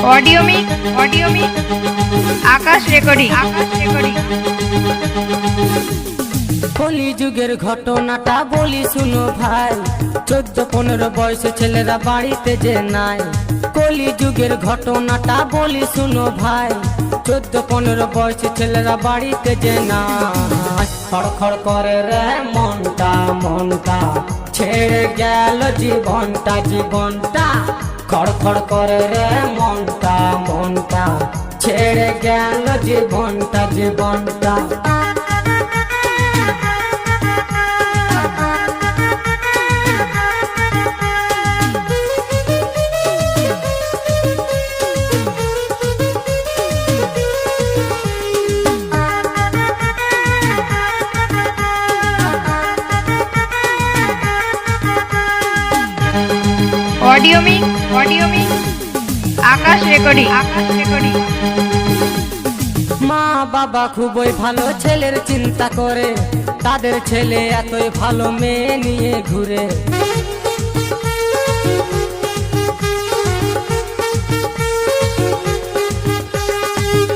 Audio মিক আকাশ recording কলি যুগের ঘটনাটা বলি শুনো ভাই, 14-15 বয়সে ছেলেরা বাড়িতে যে নাই। কলি যুগের ঘটনাটা বলি শুনো ভাই, 14-15 বয়সে ছেলেরা বাড়িতে যে নাই। খড়খড় করে রে মনটা মনটা, ছেড়ে গেল জীবনটা। খড়খড় করে রে মনটা মনটা, ছেড়ে গেল জীবনটা। অডিও মিক আকাশ রেকর্ডিং মা বাবা খুবই ভালো ছেলের চিন্তা করে, তাদের ছেলে এতই ভালো মেয়ে নিয়ে ঘুরে।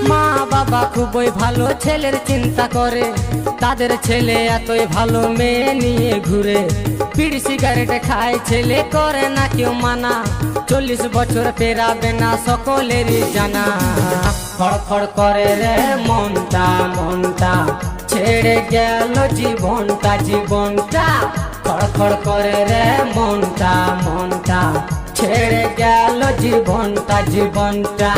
মা বাবা খুবই ভালো ছেলের চিন্তা করে, তাদের ছেলে এতই ভালো মেয়ে নিয়ে ঘুরে। বিড়ি সিগারেট খায় ছেলে, করে না কেউ মানা, 40 বছর পেরাবে না সকলেরই জানা। খড়খড় করে রে মনটা, ছেড়ে গেল জীবনটা। খড়খড় করে রে মনটা, ছেড়ে গেল জীবনটা।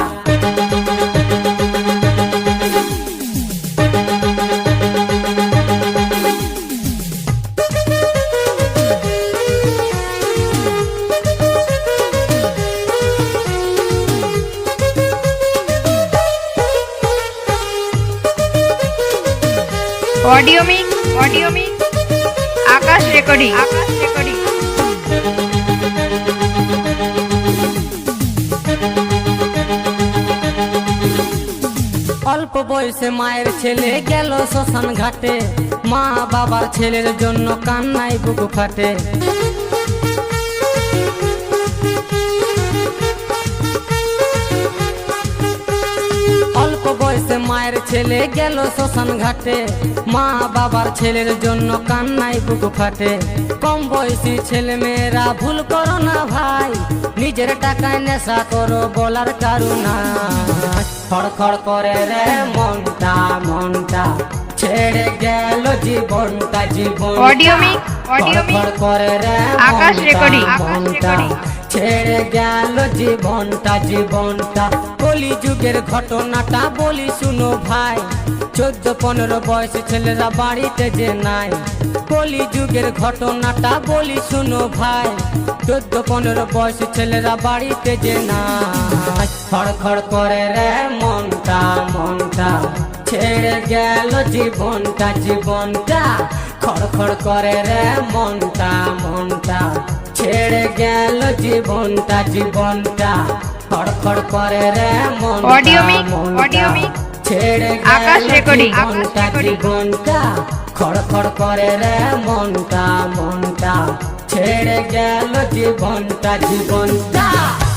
অডিও মিক আকাশ রেকর্ডিং অল্প বয়সে মায়ের ছেলে গেল শ্মশান ঘাটে, মা বাবার ছেলের জন্য কান্নায় বুক ফাটে। অল্প বয়সে মায়ের ছেলে গেল শ্মশান ঘাটে, মা বাবার ছেলের জন্য কান্নায় বুক ফাটে। কম বয়সী ছেলে মেয়েরা ভুল করো না ভাই, নিজের টাকায় নেশা করো বলার কারুনা। খড়খড় করে রে মনটা, ছেড়ে গেল জীবনটা। অডিও মিক খড়খড় করে রে আকাশ রেকর্ডিং মনটা, ছেড়ে গেল জীবনটা। কলি যুগের ঘটনাটা বলি শুনো ভাই, 14-15 বয়সী ছেলেরা বাড়িতে যে নাই। কলি যুগের ঘটনাটা বলি শুনো ভাই, 14-15 বয়সী ছেলেরা বাড়িতে যে নাই। খড়খড় করে রে মনটা, ছেড়ে গেল জীবনটা। খড়খড় করে রে মনটা, ছেড়ে গেল জীবনটা। খড়খড় করে রে অডিও মিক ছেড়ে আকাশ রেকর্ডিং জীবনটা। খড়খড় করে রে মনটা, ছেড়ে গেল জীবনটা।